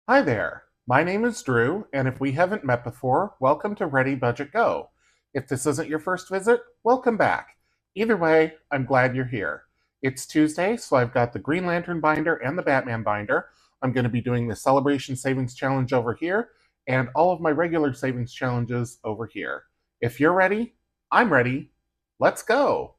Hi there, my name is Drew, and if we haven't met before, welcome to ReadyBudgetGo. If this isn't your first visit, welcome back. Either way, I'm glad you're here. It's Tuesday, so I've got the Green Lantern binder and the Batman binder. I'm going to be doing the Celebration Savings Challenge over here, and all of my regular savings challenges over here. If you're ready, I'm ready. Let's go!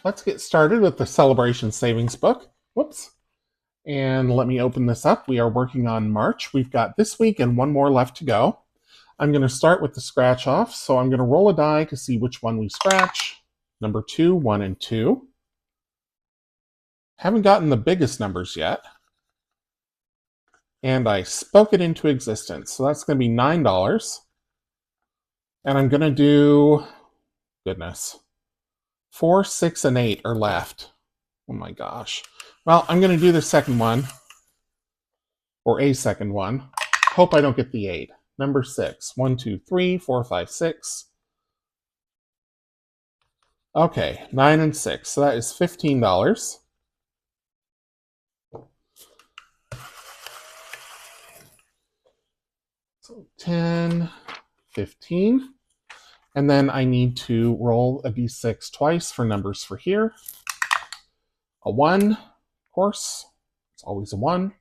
Let's get started with the Celebration Savings book. Whoops. And let me open this up. We are working on March. We've got this week and one more left to go. I'm going to start with the scratch off. So I'm going to roll a die to see which one we scratch. Number 2, 1, and 2. Haven't gotten the biggest numbers yet. And I spoke it into existence. So that's going to be $9. And I'm going to do, goodness, 4, 6, and 8 are left. Oh my gosh. Well, I'm going to do the second one, or a second one. Hope I don't get the 8. Number 6. 1, 2, 3, 4, 5, 6. Okay, 9 and 6. So that is $15. So 10, 15. And then I need to roll a d6 twice for numbers for here. A 1, of course. It's always a 1.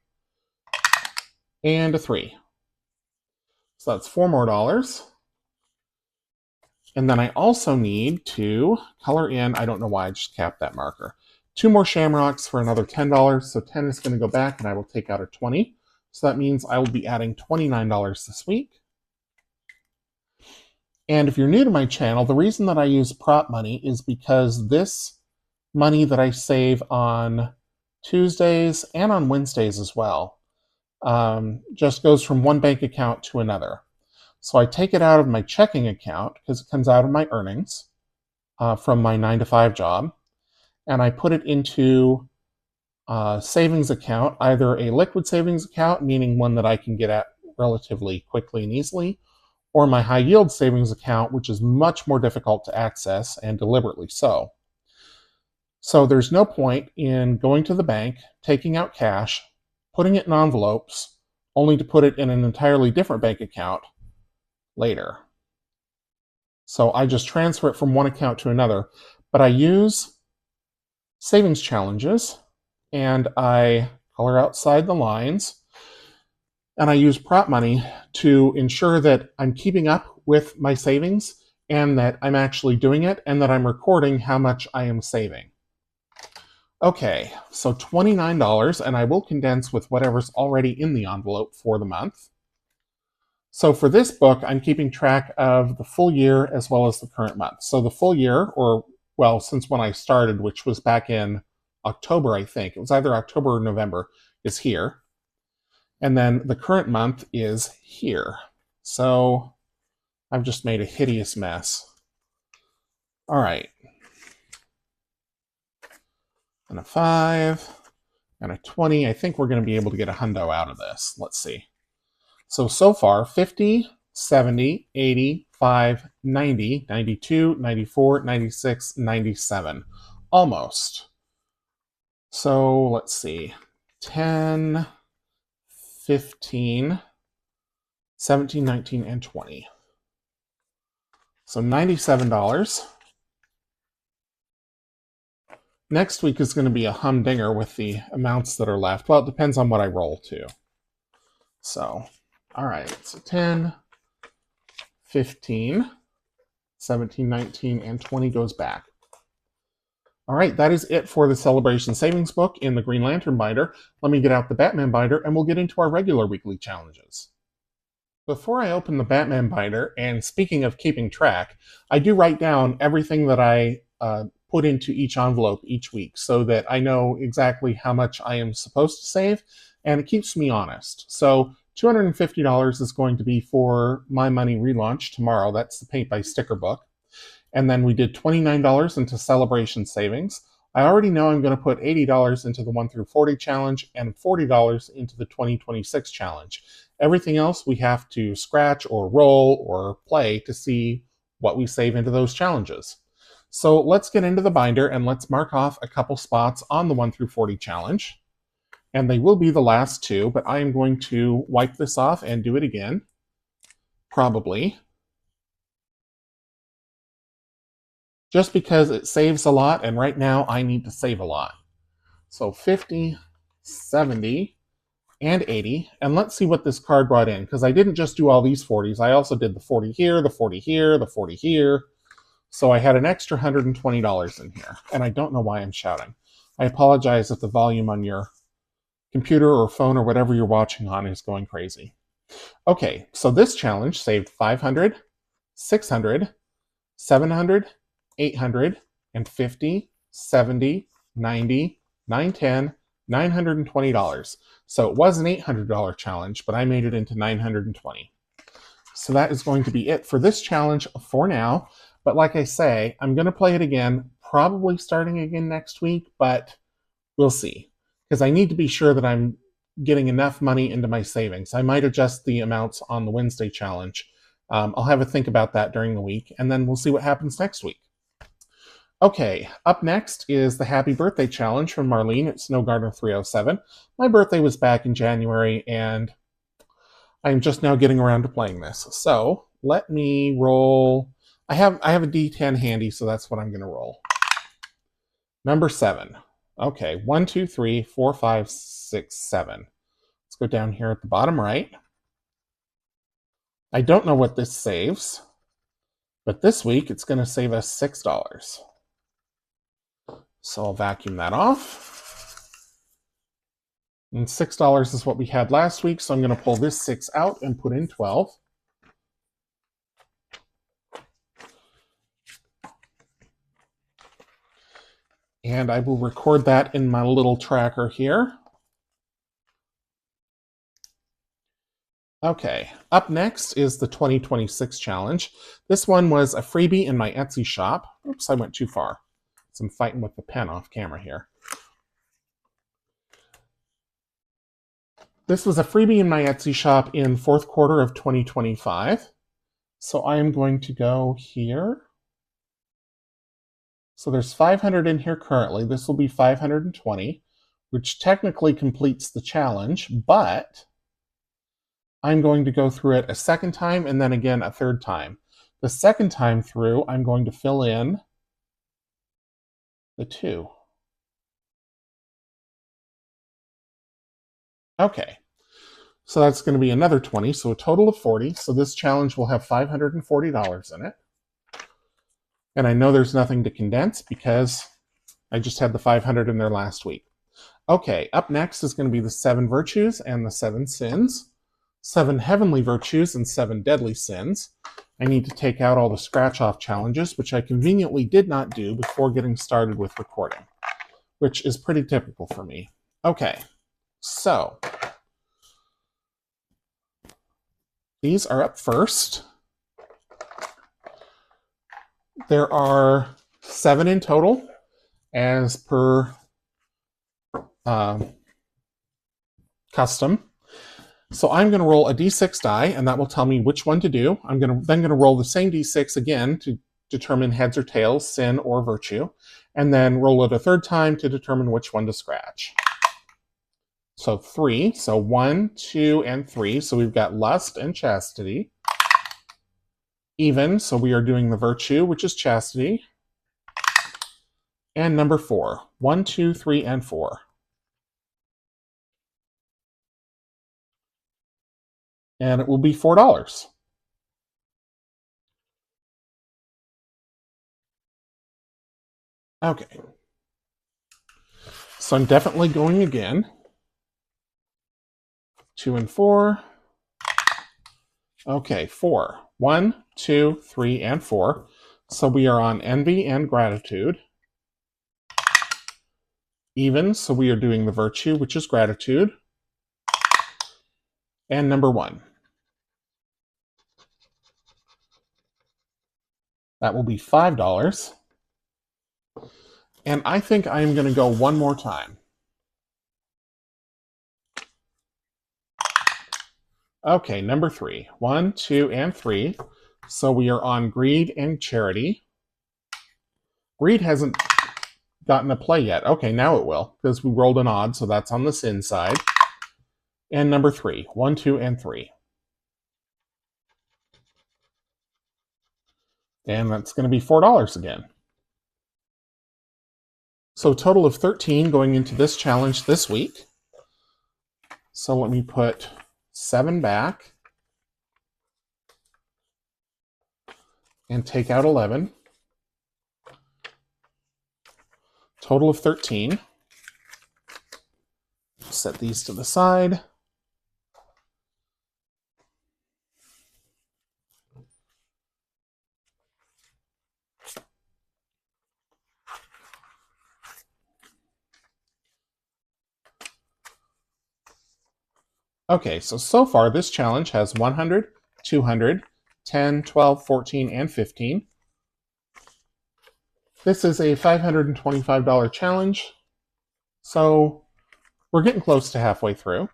And a 3. So that's $4 more. And then I also need to color in, I don't know why I just capped that marker, 2 more shamrocks for another $10. So 10 is going to go back and I will take out a 20. So that means I will be adding $29 this week. And if you're new to my channel, the reason that I use prop money is because this money that I save on Tuesdays and on Wednesdays as well just goes from one bank account to another. So I take it out of my checking account because it comes out of my earnings from my 9-to-5 job, and I put it into a savings account, either a liquid savings account, meaning one that I can get at relatively quickly and easily, or my high yield savings account, which is much more difficult to access, and deliberately so. So there's no point in going to the bank, taking out cash, putting it in envelopes, only to put it in an entirely different bank account later. So I just transfer it from one account to another, but I use savings challenges, and I color outside the lines, and I use prop money to ensure that I'm keeping up with my savings and that I'm actually doing it and that I'm recording how much I am saving. Okay, so $29, and I will condense with whatever's already in the envelope for the month. So for this book, I'm keeping track of the full year as well as the current month. So the full year, or well, since when I started, which was back in October, I think. It was either October or November, is here. And then the current month is here. So I've just made a hideous mess. All right. And a 5 and a 20. I think we're going to be able to get a hundo out of this. Let's see. So far, 50, 70, 80, 5, 90, 92, 94, 96, 97. Almost. So let's see. 10, 15, 17, 19, and 20. So $97. Next week is going to be a humdinger with the amounts that are left. Well, it depends on what I roll too. So, all right. So 10, 15, 17, 19, and 20 goes back. All right, that is it for the Celebration Savings book in the Green Lantern binder. Let me get out the Batman binder and we'll get into our regular weekly challenges. Before I open the Batman binder, and speaking of keeping track, I do write down everything that I put into each envelope each week so that I know exactly how much I am supposed to save, and it keeps me honest. So $250 is going to be for My Money relaunch tomorrow. That's the Paint by Sticker book. And then we did $29 into Celebration Savings. I already know I'm going to put $80 into the 1 through 40 challenge and $40 into the 2026 challenge. Everything else we have to scratch or roll or play to see what we save into those challenges. So let's get into the binder and let's mark off a couple spots on the 1 through 40 challenge. And they will be the last two, but I am going to wipe this off and do it again. Probably. Just because it saves a lot, and right now I need to save a lot. So 50, 70, and 80. And let's see what this card brought in, because I didn't just do all these 40s. I also did the 40 here, the 40 here, the 40 here. So I had an extra $120 in here. And I don't know why I'm shouting. I apologize if the volume on your computer or phone or whatever you're watching on is going crazy. Okay, so this challenge saved 500, 600, 700, 800, and 50, 70, 90, 910, $920. So it was an $800 challenge, but I made it into $920. So that is going to be it for this challenge for now. But like I say, I'm going to play it again, probably starting again next week, but we'll see. Because I need to be sure that I'm getting enough money into my savings. I might adjust the amounts on the Wednesday challenge. I'll have a think about that during the week, and then we'll see what happens next week. Okay, up next is the Happy Birthday Challenge from Marlene at Snow Garden 307. My birthday was back in January, and I'm just now getting around to playing this. So let me roll. I have a D10 handy, so that's what I'm going to roll. Number 7. Okay, 1, 2, 3, 4, 5, 6, 7. Let's go down here at the bottom right. I don't know what this saves, but this week it's going to save us $6. So I'll vacuum that off. And $6 is what we had last week, so I'm going to pull this 6 out and put in 12. And I will record that in my little tracker here. Okay, up next is the 2026 challenge. This one was a freebie in my Etsy shop. Oops, I went too far. So I'm fighting with the pen off camera here. This was a freebie in my Etsy shop in fourth quarter of 2025. So I am going to go here. So there's 500 in here currently. This will be 520, which technically completes the challenge, but I'm going to go through it a second time and then again a third time. The second time through, I'm going to fill in the 2. Okay, so that's going to be another 20, so a total of 40. So this challenge will have $540 in it. And I know there's nothing to condense because I just had the 500 in there last week. Okay, up next is going to be the 7 virtues and the 7 sins. 7 heavenly virtues and 7 deadly sins. I need to take out all the scratch-off challenges, which I conveniently did not do before getting started with recording, which is pretty typical for me. Okay, so these are up first. There are 7 in total, as per custom. So I'm going to roll a d6 die, and that will tell me which one to do. I'm then going to roll the same d6 again to determine heads or tails, sin or virtue, and then roll it a third time to determine which one to scratch. So 3, so 1, 2, and 3. So we've got lust and chastity. Even, so we are doing the virtue, which is chastity. And number 4, 1, 2, 3, and 4. And it will be $4. Okay. So I'm definitely going again. 2 and 4. Okay, 4. 1, 2, 3, and 4. So we are on envy and gratitude. Even, so we are doing the virtue, which is gratitude. And number 1. That will be $5. And I think I'm going to go one more time. Okay, number 3. 1, 2, and 3. So we are on greed and charity. Greed hasn't gotten a play yet. Okay, now it will, because we rolled an odd, so that's on the sin side. And number 3, 1, 2, and 3. And that's going to be $4 again. So a total of 13 going into this challenge this week. So let me put 7 back and take out 11. Total of 13. Set these to the side. Okay, so far this challenge has 100, 200, 10, 12, 14, and 15. This is a $525 challenge, so we're getting close to halfway through.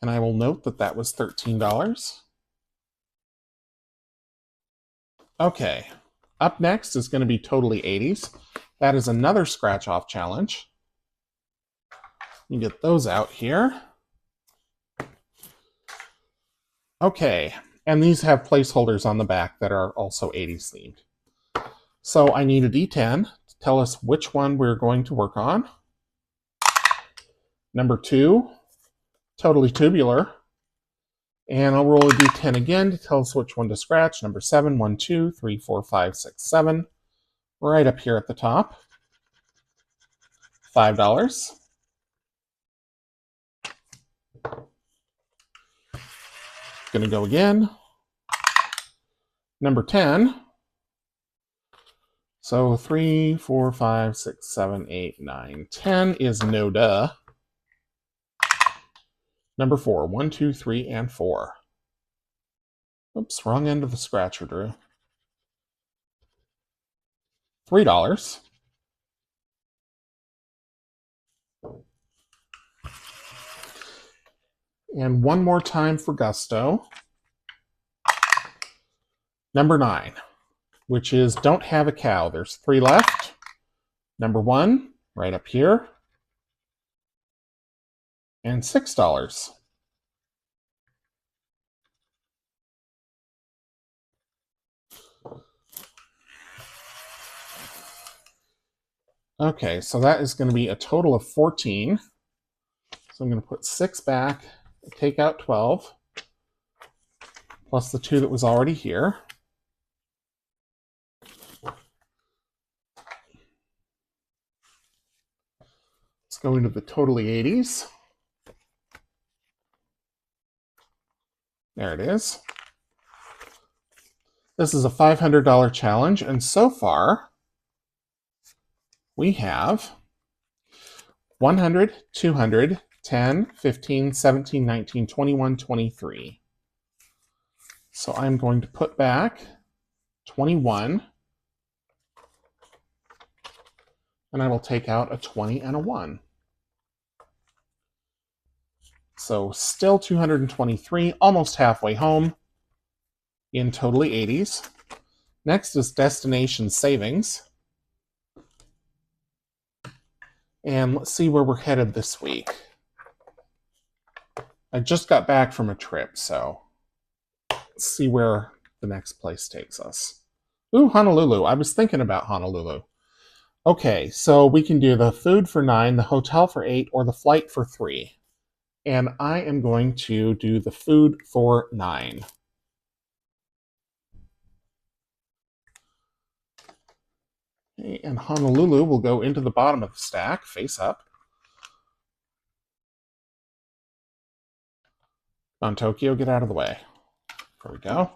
And I will note that that was $13. Okay, up next is going to be Totally 80s. That is another scratch-off challenge. You get those out here. Okay, and these have placeholders on the back that are also 80s themed. So I need a D10 to tell us which one we're going to work on. Number 2, Totally Tubular. And I'll roll a D10 again to tell us which one to scratch. Number 7, 1, 2, 3, 4, 5, 6, 7. Right up here at the top. $5. Gonna go again. Number 10. So 3, 4, 5, 6, 7, 8, 9, 10 is no duh. Number 4, 1, 2, 3, and 4. Oops, wrong end of the scratcher, Drew. $3. And one more time for gusto. Number 9, which is Don't Have a Cow. There's 3 left. Number 1, right up here. And $6. Okay, so that is going to be a total of 14. So I'm going to put 6 back, take out 12, plus the 2 that was already here. Let's go into the Totally 80s. There it is. This is a $500 challenge, and so far we have 100, 200, 10, 15, 17, 19, 21, 23. So I'm going to put back 21, and I will take out a 20 and a 1. So still 223, almost halfway home in Totally 80s. Next is Destination Savings. And let's see where we're headed this week. I just got back from a trip, so let's see where the next place takes us. Ooh, Honolulu. I was thinking about Honolulu. Okay, so we can do the food for 9, the hotel for 8, or the flight for 3. And I am going to do the food for 9. Okay, and Honolulu will go into the bottom of the stack, face up. On Tokyo, get out of the way. There we go.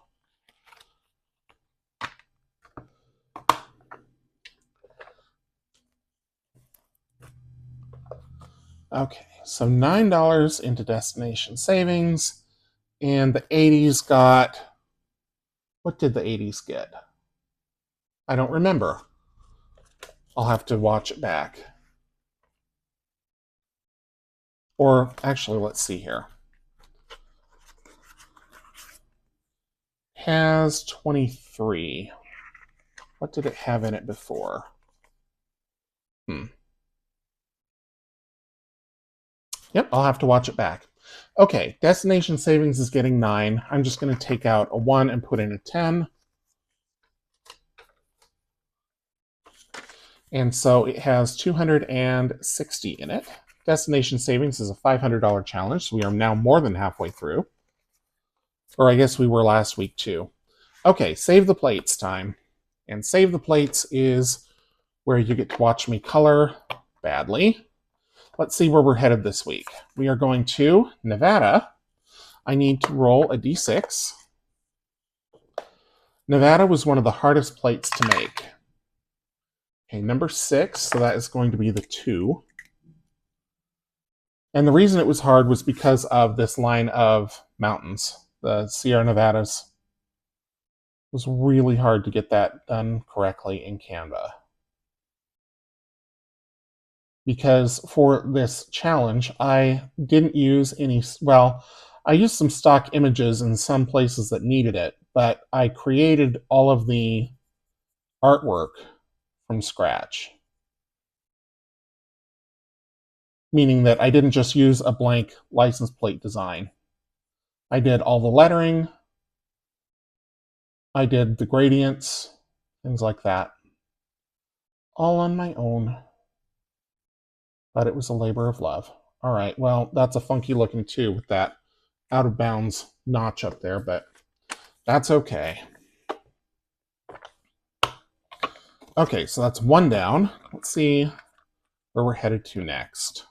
Okay, so $9 into Destination Savings, and the 80s got... What did the 80s get? I don't remember. I'll have to watch it back. Or, actually, let's see here. has 23. What did it have in it before? Yep, I'll have to watch it back. Okay, destination savings is getting 9. I'm just going to take out a 1 and put in a 10. And so it has 260 in it. Destination savings is a $500 challenge, so we are now more than halfway through. Or I guess we were last week too. Okay, save the plates time. And save the plates is where you get to watch me color badly. Let's see where we're headed this week. We are going to Nevada. I need to roll a d6. Nevada was one of the hardest plates to make. Okay, number 6, so that is going to be the 2. And the reason it was hard was because of this line of mountains, the Sierra Nevadas. It was really hard to get that done correctly in Canva. Because for this challenge, I didn't use any, well, I used some stock images in some places that needed it, but I created all of the artwork from scratch. Meaning that I didn't just use a blank license plate design. I did all the lettering, I did the gradients, things like that. All on my own. But it was a labor of love. All right, well, that's a funky looking too with that out of bounds notch up there, but that's okay. Okay, so that's 1 down. Let's see where we're headed to next.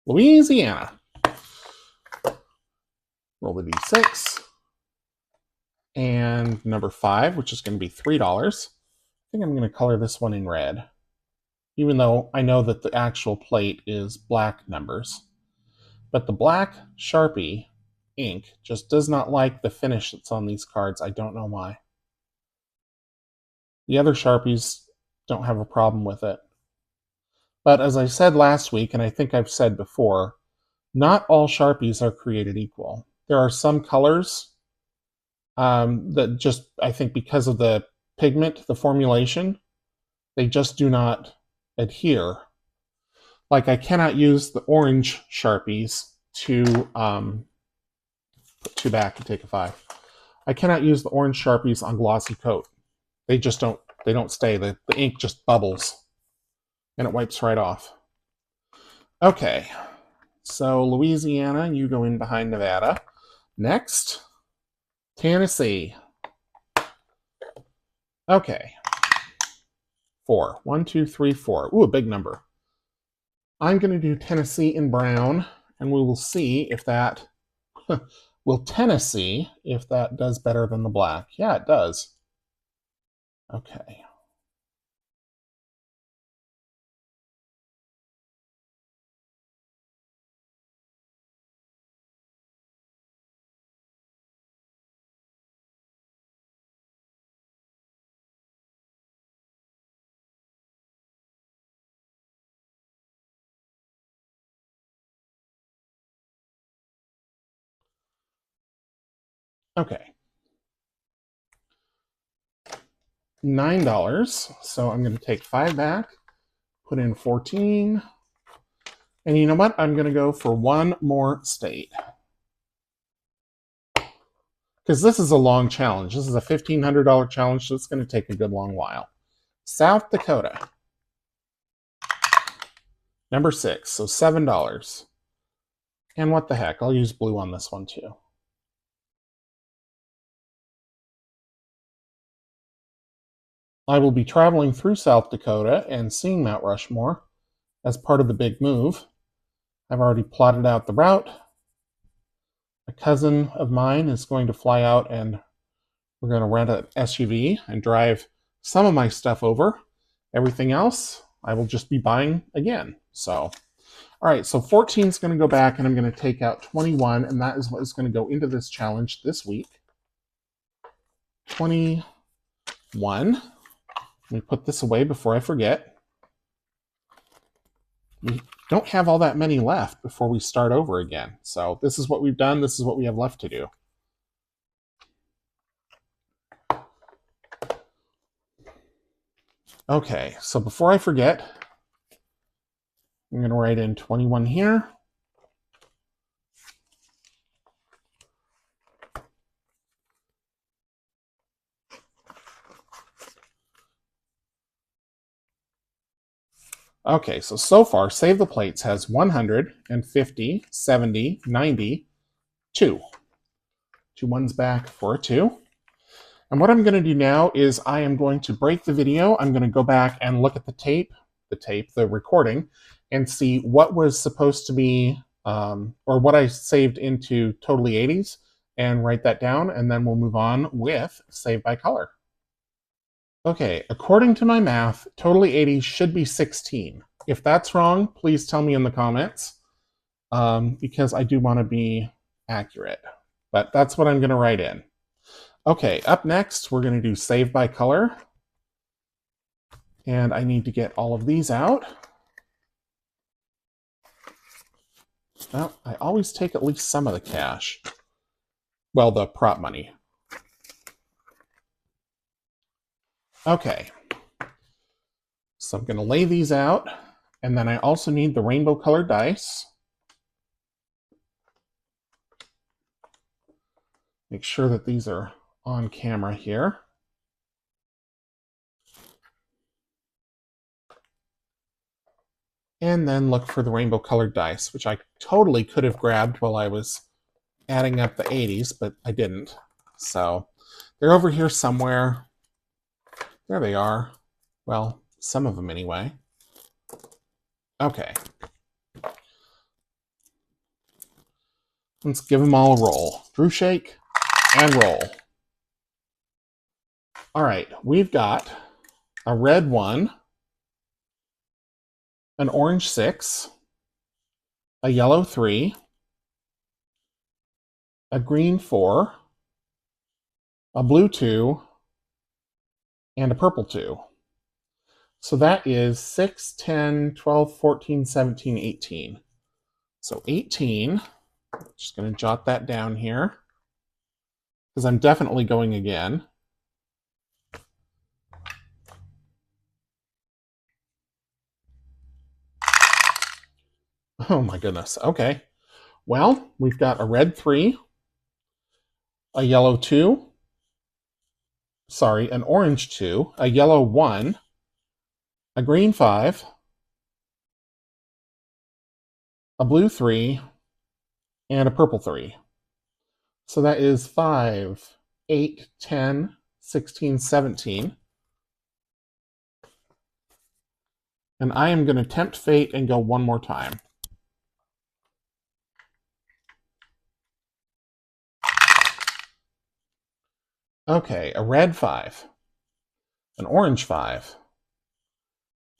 Louisiana. Roll the d6. And number 5, which is going to be $3. I think I'm going to color this one in red, even though I know that the actual plate is black numbers. But the black Sharpie ink just does not like the finish that's on these cards. I don't know why. The other Sharpies don't have a problem with it. But as I said last week, and I think I've said before, not all Sharpies are created equal. There are some colors that just, I think because of the pigment, the formulation, they just do not adhere. Like I cannot use the orange Sharpies to put 2 back and take a 5. I cannot use the orange Sharpies on glossy coat. They just don't, they don't stay. The ink just bubbles and it wipes right off. Okay, so Louisiana, you go in behind Nevada. Next, Tennessee. Okay, 4. 1, 2, 3, 4. Ooh, a big number. I'm going to do Tennessee in brown, and we will see if that will Tennessee if that does better than the black. Yeah, it does. Okay. Okay. $9. So I'm going to take 5 back, put in 14. And you know what? I'm going to go for one more state. Because this is a long challenge. This is a $1,500 challenge, so it's going to take a good long while. South Dakota. Number 6, so $7. And what the heck, I'll use blue on this one too. I will be traveling through South Dakota and seeing Mount Rushmore as part of the big move. I've already plotted out the route. A cousin of mine is going to fly out and we're going to rent an SUV and drive some of my stuff over. Everything else, I will just be buying again. So, all right, so 14 is going to go back and I'm going to take out 21, and that is what is going to go into this challenge this week. 21. Let me put this away before I forget. We don't have all that many left before we start over again. So this is what we've done. This is what we have left to do. Okay, so before I forget, I'm going to write in 21 here. Okay, so far, Save the Plates has 150, 70, 90, 2. 2 ones back for a 2. And what I'm going to do now is I am going to break the video. I'm going to go back and look at the recording, and see what was supposed to be, or what I saved into Totally 80s, and write that down, and then we'll move on with Save by Color. Okay, according to my math, Totally 80s should be 16. If that's wrong, please tell me in the comments, because I do want to be accurate. But that's what I'm going to write in. Okay, up next, we're going to do Save by Color. And I need to get all of these out. Well, I always take at least some of the cash. Well, the prop money. Okay. So I'm going to lay these out. And then I also need the rainbow colored dice. Make sure that these are on camera here. And then look for the rainbow colored dice, which I totally could have grabbed while I was adding up the 80s, but I didn't. So they're over here somewhere. There they are. Well, some of them anyway. Okay. Let's give them all a roll. Drew shake and roll. All right, we've got a red 1, an orange 6, a yellow 3, a green 4, a blue 2, and a purple 2. So that is 6, 10, 12, 14, 17, 18. So 18, just going to jot that down here, because I'm definitely going again. Oh my goodness, okay. Well, we've got a red 3, a yellow 2, sorry, an orange 2, a yellow 1, a green 5, a blue 3, and a purple 3. So that is 5, 8, 10, 16, 17. And I am going to tempt fate and go one more time. Okay, a red 5, an orange 5,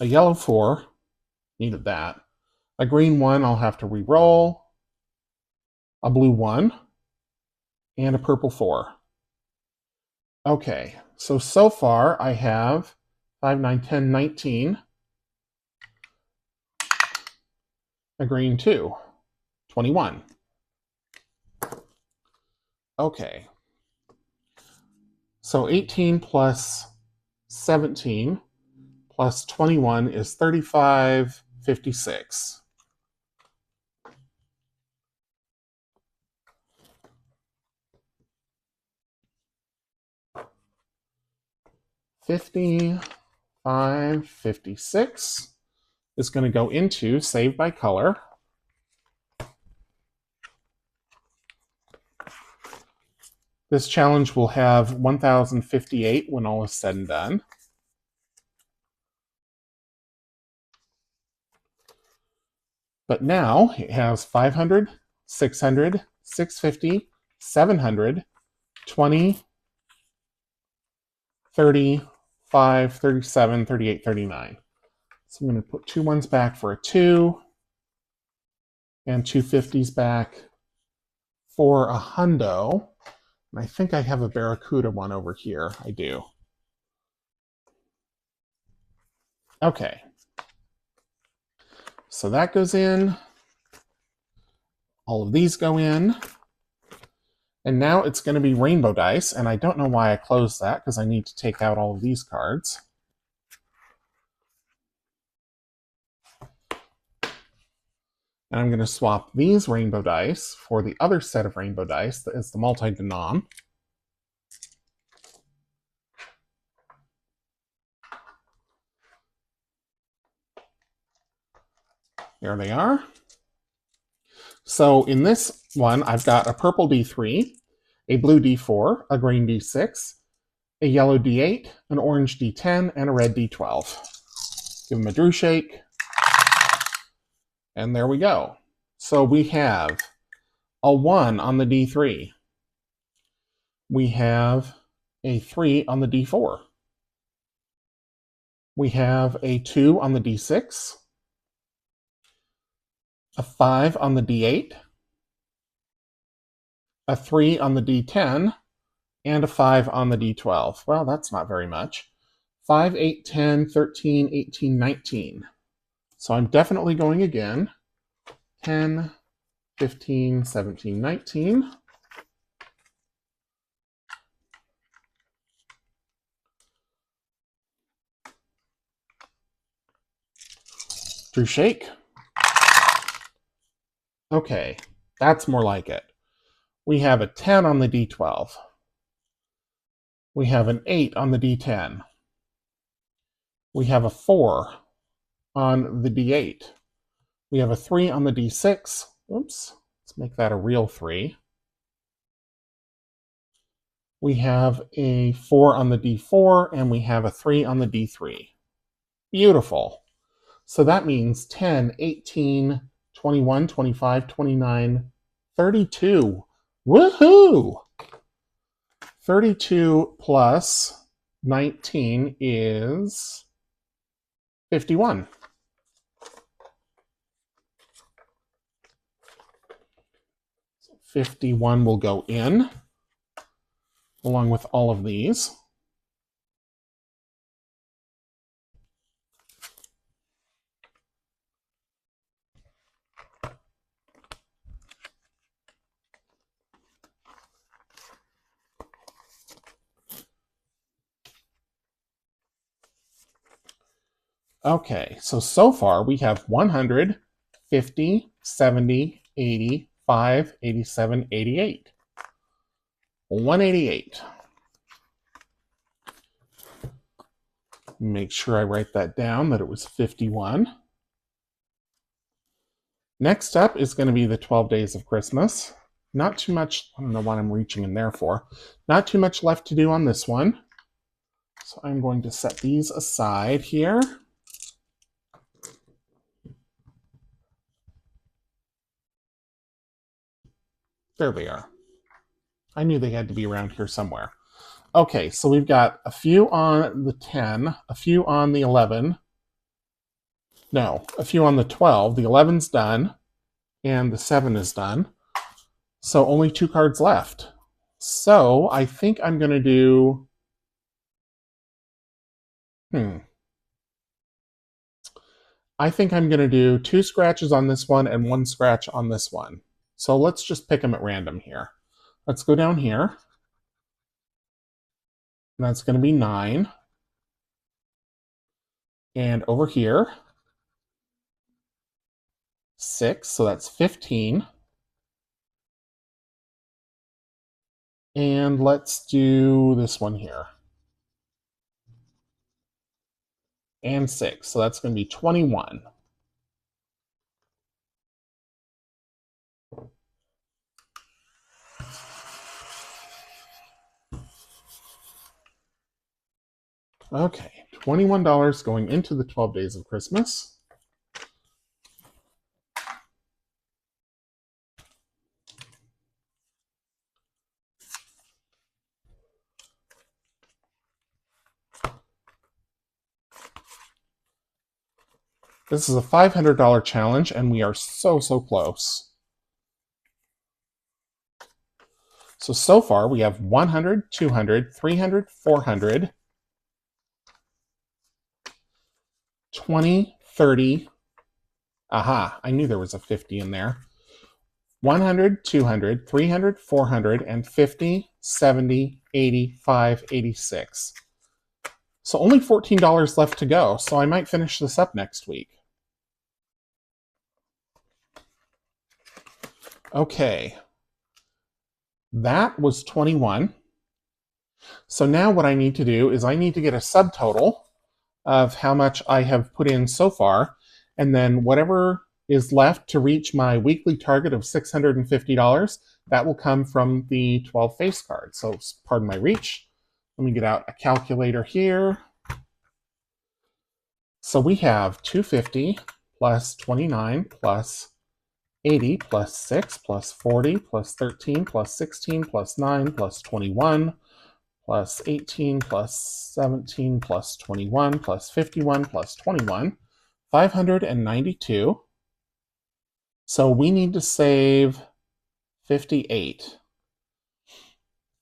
a yellow 4, needed that, a green 1 I'll have to re-roll, a blue 1, and a purple 4. Okay, so far I have 5, 9, 10, 19, a green 2, 21. Okay, so 18 plus 17 plus 21 is 35, 56. $55, 56 is going to go into Save by Color. This challenge will have 1,058 when all is said and done. But now it has 500, 600, 650, 700, 20, 30, 5, 37, 38, 39. So I'm going to put 2 ones back for a 2, and 2 50s back for a hundo. And I think I have a Barracuda one over here. I do. Okay. So that goes in. All of these go in. And now it's going to be rainbow dice. And I don't know why I closed that, because I need to take out all of these cards. And I'm going to swap these rainbow dice for the other set of rainbow dice that is the multi-denom. There they are. So in this one, I've got a purple D3, a blue D4, a green D6, a yellow D8, an orange D10, and a red D12. Give them a Drew shake. And there we go. So we have a 1 on the D3. We have a 3 on the D4. We have a 2 on the D6. A 5 on the D8. A 3 on the D10. And a 5 on the D12. Well, that's not very much. 5, 8, 10, 13, 18, 19. So I'm definitely going again. 10, 15, 17, 19. Drew shake. Okay, that's more like it. We have a 10 on the D12. We have an 8 on the D10. We have a 4 on the D8. We have a 3 on the D6. Oops, let's make that a real 3. We have a 4 on the D4, and we have a 3 on the D3. Beautiful. So that means 10, 18, 21, 25, 29, 32. Woohoo! 32 plus 19 is 51. So 51 will go in, along with all of these. Okay, so far we have 100, 50, 70, 80, 5, 87, 88. 188. Make sure I write that down, that it was 51. Next up is going to be the 12 Days of Christmas. Not too much, I don't know what I'm reaching in there for. Not too much left to do on this one. So I'm going to set these aside here. There they are. I knew they had to be around here somewhere. Okay, so we've got a few on the 10, a few on the 11. No, a few on the 12. The 11's done, and the 7 is done. So only 2 cards left. So I think I'm going to do... I think I'm going to do 2 scratches on this one and 1 scratch on this one. So let's just pick them at random here. Let's go down here. That's going to be 9. And over here, 6, so that's 15. And let's do this one here. And 6, so that's going to be 21. Okay, $21 going into the 12 Days of Christmas. This is a $500 challenge, and we are so close. So far, we have 100, 200, 300, 400, 20, 30. Aha, I knew there was a 50 in there. 100, 200, 300, 400, and 50, 70, 85, 86. So only $14 left to go, so I might finish this up next week. Okay, that was 21. So now what I need to do is I need to get a subtotal of how much I have put in so far, and then whatever is left to reach my weekly target of $650, that will come from the 12 face cards. So pardon my reach. Let me get out a calculator here. So we have 250 plus 29 plus 80 plus 6 plus 40 plus 13 plus 16 plus 9 plus 21 plus 18 plus 17 plus 21 plus 51 plus 21, 592. So we need to save 58.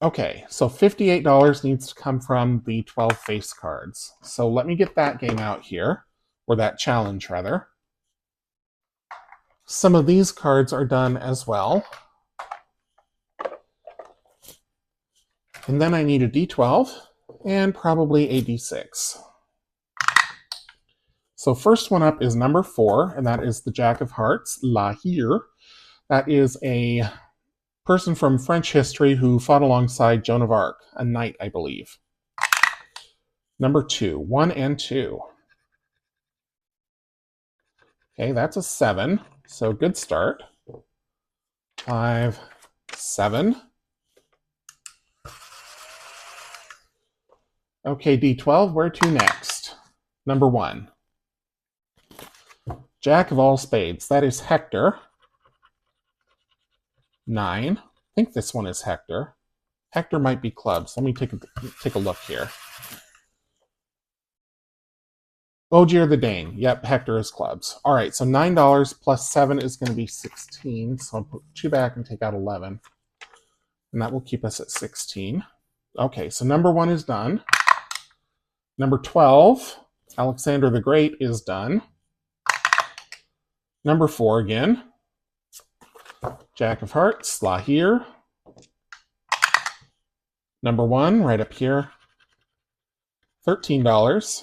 Okay, so $58 needs to come from the 12 face cards. So let me get that game out here, or that challenge rather. Some of these cards are done as well. And then I need a D12 and probably a D6. So first one up is number 4, and that is the Jack of Hearts, La Hire. That is a person from French history who fought alongside Joan of Arc, a knight, I believe. Number 2, 1 and 2. Okay, that's a 7, so good start. 5, 7. Okay, D12, where to next? Number 1. Jack of all spades, that is Hector. 9. I think this one is Hector. Hector might be clubs. Let me take a look here. Ogier the Dane. Yep, Hector is clubs. All right, so $9 plus 7 is going to be 16. So I'll put 2 back and take out 11. And that will keep us at 16. Okay, so number 1 is done. Number 12, Alexander the Great, is done. Number 4 again. Jack of Hearts, La Hire. Number 1, right up here. $13.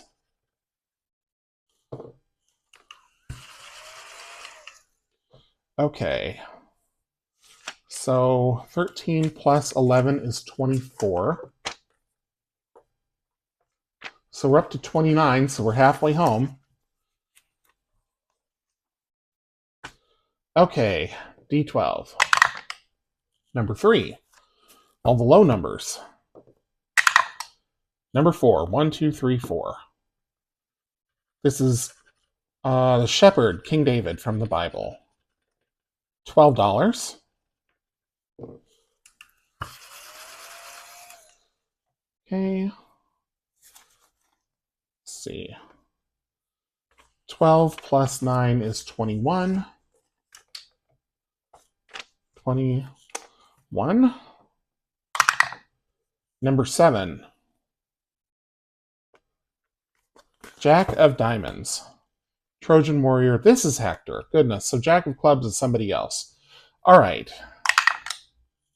Okay. So 13 plus 11 is 24. So we're up to 29, so we're halfway home. Okay, D12. Number 3, all the low numbers. Number 4, 1, 2, 3, 4. This is the shepherd, King David from the Bible. $12. Okay. Let's see. 12 plus 9 is 21. 21. Number 7. Jack of Diamonds. Trojan Warrior. This is Hector. Goodness. So Jack of Clubs is somebody else. All right.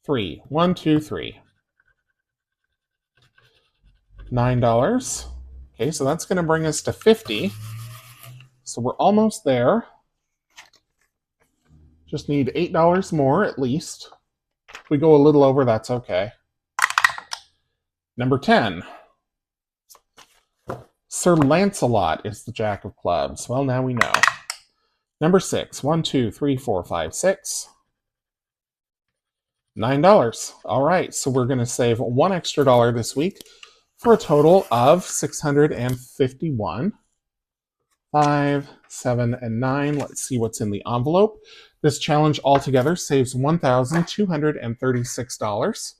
3. 1, 2, 3. $9. Okay, so that's going to bring us to 50. So we're almost there. Just need $8 more at least. If we go a little over, that's okay. Number 10. Sir Lancelot is the Jack of Clubs. Well, now we know. Number 6. 1, 2, 3, 4, 5, 6. $9. All right, so we're going to save $1 extra this week for a total of $651. 5, 7, and 9. Let's see what's in the envelope. This challenge altogether saves $1,236.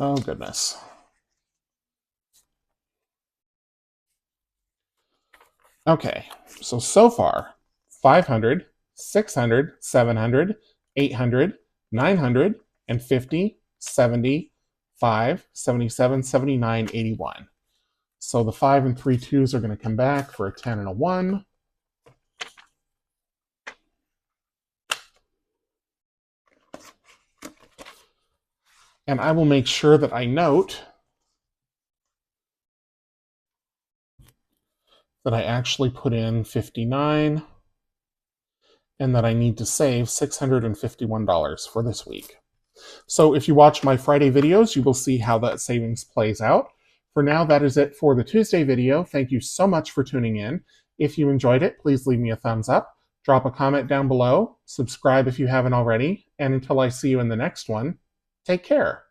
Oh, goodness. Okay, so far, 500, 600, 700, 800, 900, and 50, 70, 5, 77, 79, 81. So the 5 and 3 twos are going to come back for a 10 and a 1. And I will make sure that I note that I actually put in 59 and that I need to save $651 for this week. So if you watch my Friday videos, you will see how that savings plays out. For now, that is it for the Tuesday video. Thank you so much for tuning in. If you enjoyed it, please leave me a thumbs up, drop a comment down below, subscribe if you haven't already, and until I see you in the next one, take care.